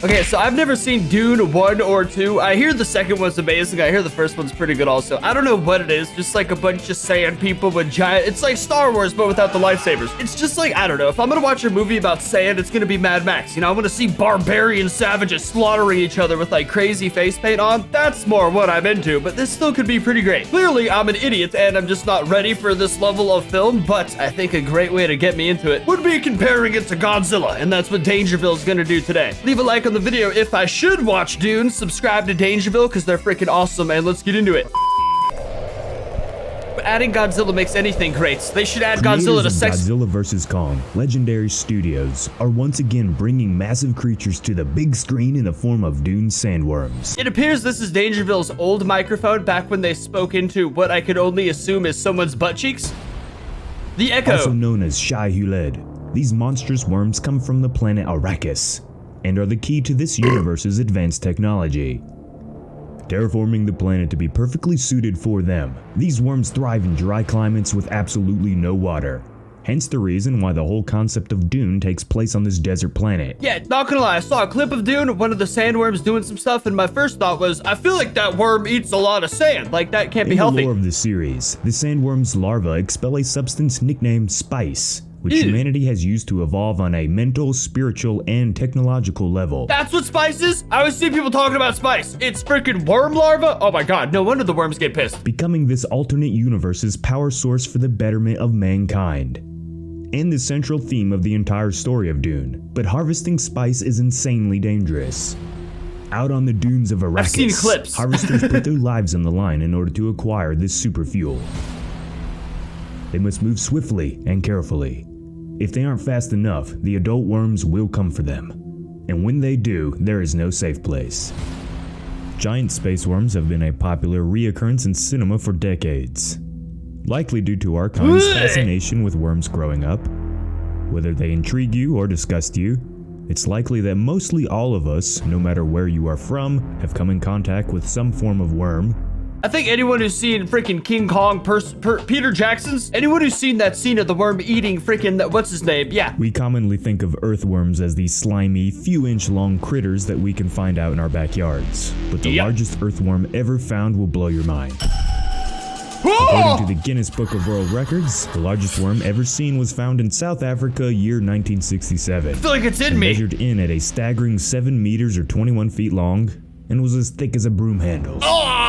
Okay, so I've never seen Dune 1 or 2. I hear the second one's amazing. I hear the first one's pretty good also. I don't know what it is. Just like a bunch of sand people with giant... It's like Star Wars, but without the lightsabers. It's just like, I don't know. If I'm gonna watch a movie about sand, it's gonna be Mad Max. You know, I want to see barbarian savages slaughtering each other with like crazy face paint on. That's more what I'm into, but this still could be pretty great. Clearly, I'm an idiot and I'm just not ready for this level of film, but I think a great way to get me into it would be comparing it to Godzilla, and that's what Dangerville's gonna do today. Leave a like on the video if I should watch Dune, subscribe to Dangerville because they're freaking awesome, and let's get into it. Adding Godzilla makes anything great. They should add Godzilla to Godzilla vs. Kong, Legendary Studios, are once again bringing massive creatures to the big screen in the form of Dune Sandworms. It appears this is Dangerville's old microphone back when they spoke into what I could only assume is someone's butt cheeks. The Echo. Also known as Shai Hulud, these monstrous worms come from the planet Arrakis and are the key to this universe's advanced technology. Terraforming the planet to be perfectly suited for them, these worms thrive in dry climates with absolutely no water. Hence the reason why the whole concept of Dune takes place on this desert planet. Yeah, not gonna lie, I saw a clip of Dune, one of the sandworms doing some stuff, and my first thought was, I feel like that worm eats a lot of sand. Like, that can't be healthy. In the lore of the series, the sandworm's larvae expel a substance nicknamed spice, which humanity has used to evolve on a mental, spiritual, and technological level. That's what spice is? I always see people talking about spice. It's freaking worm larva? Oh my god, no wonder the worms get pissed. Becoming this alternate universe's power source for the betterment of mankind. And the central theme of the entire story of Dune. But harvesting spice is insanely dangerous. Out on the dunes of Arrakis, I've seen clips. harvesters put their lives on the line in order to acquire this super fuel. They must move swiftly and carefully. If they aren't fast enough, the adult worms will come for them. And when they do, there is no safe place. Giant space worms have been a popular reoccurrence in cinema for decades. Likely due to our kind's fascination with worms growing up. Whether they intrigue you or disgust you, it's likely that mostly all of us, no matter where you are from, have come in contact with some form of worm. I think anyone who's seen freaking King Kong, Peter Jackson's, anyone who's seen that scene of the worm eating freaking, what's his name? Yeah. We commonly think of earthworms as these slimy, few-inch long critters that we can find out in our backyards. But the largest earthworm ever found will blow your mind. According to the Guinness Book of World Records, the largest worm ever seen was found in South Africa, year 1967. I feel like it's in me. Measured in at a staggering 7 meters or 21 feet long, and was as thick as a broom handle.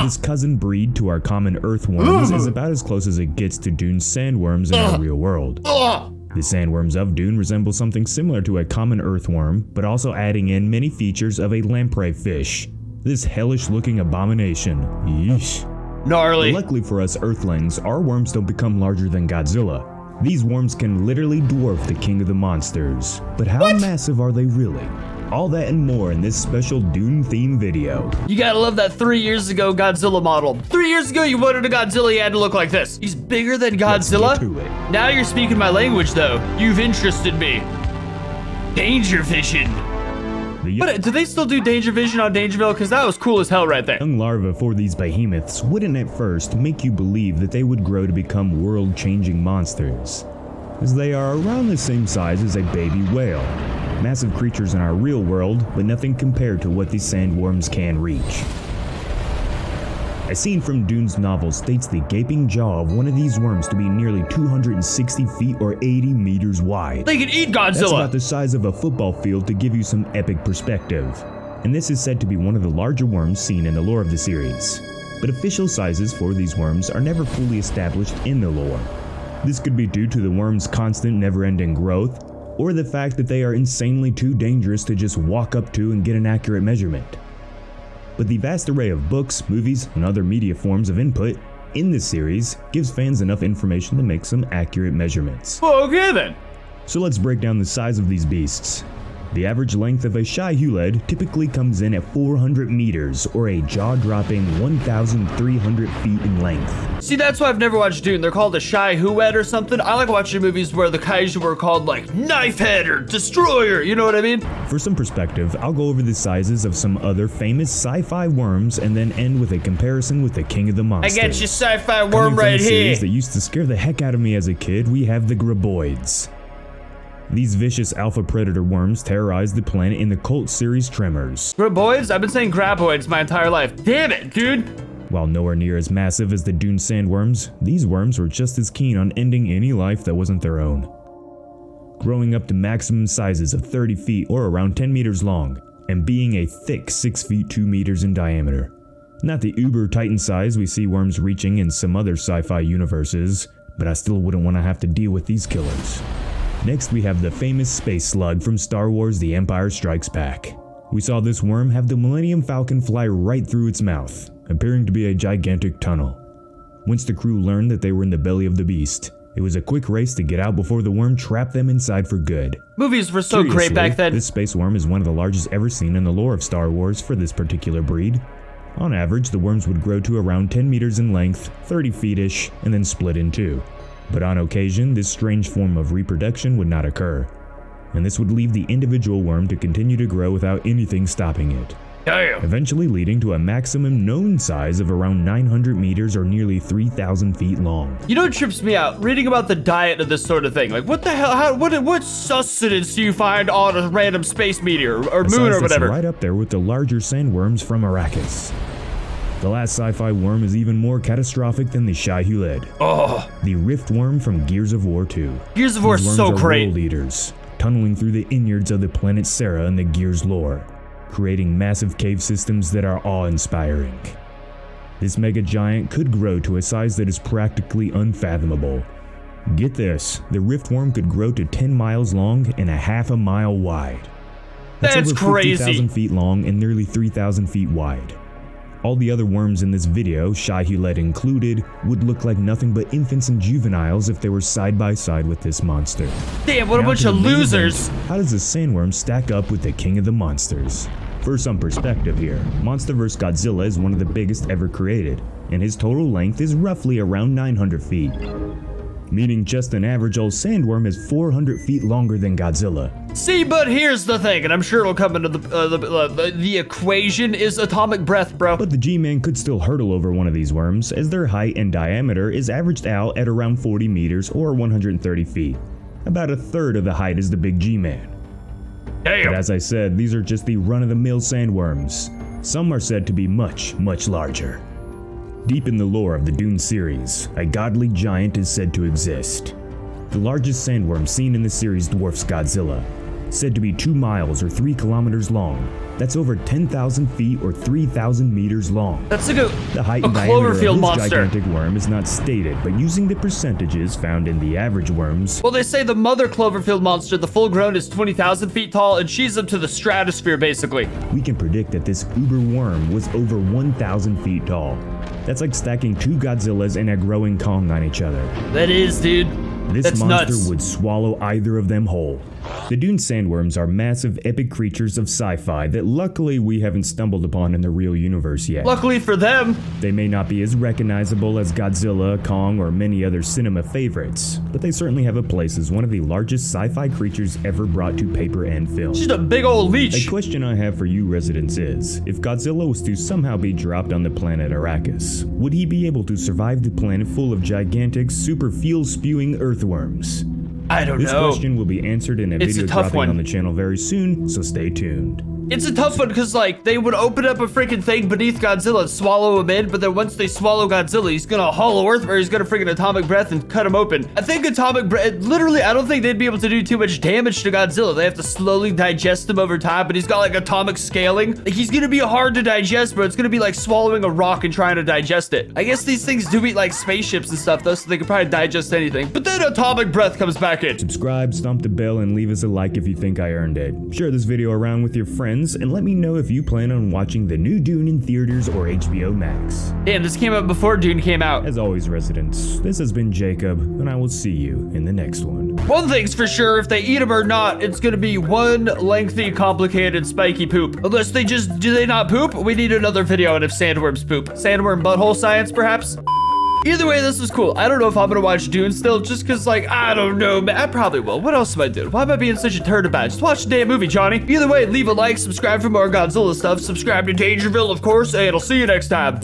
This cousin breed to our common earthworms is about as close as it gets to Dune sandworms in our real world. The sandworms of Dune resemble something similar to a common earthworm, but also adding in many features of a lamprey fish. This hellish-looking abomination. Yeesh. Gnarly. But luckily for us earthlings, our worms don't become larger than Godzilla. These worms can literally dwarf the king of the monsters. But how massive are they really? All that and more in this special Dune-themed video. You gotta love that 3 years ago Godzilla model. 3 years ago, you wanted a Godzilla, you had to look like this. He's bigger than Godzilla. Let's get to it. Now you're speaking my language, though. You've interested me. Danger Vision. But do they still do Danger Vision on Dangerville? Because that was cool as hell right there. Young larvae for these behemoths wouldn't at first make you believe that they would grow to become world-changing monsters, as they are around the same size as a baby whale. Massive creatures in our real world, but nothing compared to what these sandworms can reach. A scene from Dune's novel states the gaping jaw of one of these worms to be nearly 260 feet or 80 meters wide. They can eat Godzilla! That's about the size of a football field to give you some epic perspective. And this is said to be one of the larger worms seen in the lore of the series. But official sizes for these worms are never fully established in the lore. This could be due to the worm's constant never-ending growth, or the fact that they are insanely too dangerous to just walk up to and get an accurate measurement. But the vast array of books, movies, and other media forms of input in this series gives fans enough information to make some accurate measurements. Well, okay then. So let's break down the size of these beasts. The average length of a Shai Hulud typically comes in at 400 meters, or a jaw-dropping 1,300 feet in length. See, that's why I've never watched Dune. They're called a Shai Hulud or something. I like watching movies where the kaiju were called like Knifehead or Destroyer, you know what I mean? For some perspective, I'll go over the sizes of some other famous sci-fi worms and then end with a comparison with the king of the monsters. I got your sci-fi worm right here. That used to scare the heck out of me as a kid, we have the graboids. These vicious alpha predator worms terrorize the planet in the cult series Tremors. Graboids? I've been saying graboids my entire life. Damn it, dude. While nowhere near as massive as the Dune Sandworms, these worms were just as keen on ending any life that wasn't their own. Growing up to maximum sizes of 30 feet or around 10 meters long, and being a thick 6 feet 2 meters in diameter. Not the uber titan size we see worms reaching in some other sci-fi universes, but I still wouldn't want to have to deal with these killers. Next we have the famous space slug from Star Wars The Empire Strikes Back. We saw this worm have the Millennium Falcon fly right through its mouth, appearing to be a gigantic tunnel. Once the crew learned that they were in the belly of the beast, it was a quick race to get out before the worm trapped them inside for good. Movies were so great back then. This space worm is one of the largest ever seen in the lore of Star Wars for this particular breed. On average, the worms would grow to around 10 meters in length, 30 feet-ish, and then split in two. But on occasion, this strange form of reproduction would not occur, and this would leave the individual worm to continue to grow without anything stopping it. Damn. Eventually leading to a maximum known size of around 900 meters or nearly 3,000 feet long. You know what trips me out? Reading about the diet of this sort of thing. Like, what the hell? What sustenance do you find on a random space meteor or moon or whatever? Right up there with the larger sandworms from Arrakis. The last sci-fi worm is even more catastrophic than the Shai-Hulud. Oh. The rift worm from Gears of War 2. Gears of War is so great. World eaters, tunneling through the innards of the planet Serra in the Gears lore, creating massive cave systems that are awe-inspiring. This mega giant could grow to a size that is practically unfathomable. Get this, the riftworm could grow to 10 miles long and a half a mile wide. That's over crazy. 50,000 feet long and nearly 3,000 feet wide. All the other worms in this video, Shai-Hulud included, would look like nothing but infants and juveniles if they were side by side with this monster. Damn, what a bunch of losers. How does the sandworm stack up with the king of the monsters? For some perspective here, Monster vs. Godzilla is one of the biggest ever created, and his total length is roughly around 900 feet. Meaning just an average old sandworm is 400 feet longer than Godzilla. See, but here's the thing, and I'm sure it'll come into the equation is atomic breath, bro. But the G-Man could still hurdle over one of these worms, as their height and diameter is averaged out at around 40 meters or 130 feet. About a third of the height is the big G-Man. Damn. But as I said, these are just the run-of-the-mill sandworms. Some are said to be much, much larger. Deep in the lore of the Dune series, a godly giant is said to exist. The largest sandworm seen in the series dwarfs Godzilla, said to be 2 miles or 3 kilometers long. That's over 10,000 feet or 3,000 meters long. That's like the height a and diameter of Cloverfield this monster. gigantic worm is not stated, but using the percentages found in the average worms. Well, they say the mother Cloverfield monster, the full grown, is 20,000 feet tall, and she's up to the stratosphere, basically. We can predict that this uber worm was over 1,000 feet tall. That's like stacking 2 Godzillas and a growing Kong on each other. That is, dude. This That's monster nuts. would swallow either of them whole. The Dune Sandworms are massive epic creatures of sci-fi that luckily we haven't stumbled upon in the real universe yet. Luckily for them. They may not be as recognizable as Godzilla, Kong, or many other cinema favorites, but they certainly have a place as one of the largest sci-fi creatures ever brought to paper and film. She's a big old leech. A question I have for you residents is, if Godzilla was to somehow be dropped on the planet Arrakis, would he be able to survive the planet full of gigantic, super fuel-spewing earthworms? I don't This know. question will be answered in a It's video a tough dropping one. on the channel very soon, so stay tuned. It's a tough one because, like, they would open up a freaking thing beneath Godzilla and swallow him in, but then once they swallow Godzilla, he's gonna hollow earth, or he's gonna freaking atomic breath and cut him open. I think atomic breath, literally, I don't think they'd be able to do too much damage to Godzilla. They have to slowly digest him over time, but he's got, like, atomic scaling. Like, he's gonna be hard to digest, but it's gonna be like swallowing a rock and trying to digest it. I guess these things do eat, like, spaceships and stuff, though, so they can probably digest anything. But then atomic breath comes back in. Subscribe, stomp the bell, and leave us a like if you think I earned it. Share this video around with your friends, and let me know if you plan on watching the new Dune in theaters or HBO Max. Damn, this came out before Dune came out. As always, residents, this has been Jacob, and I will see you in the next one. One thing's for sure, if they eat him or not, it's gonna be one lengthy, complicated, spiky poop. Unless they just, do they not poop? We need another video on if sandworms poop. Sandworm butthole science, perhaps? Either way, this was cool. I don't know if I'm gonna watch Dune still, just cause, like, I don't know, man. I probably will. What else am I doing? Why am I being such a turd about it? Just watch the damn movie, Johnny. Either way, leave a like, subscribe for more Godzilla stuff, subscribe to Dangerville, of course, and I'll see you next time.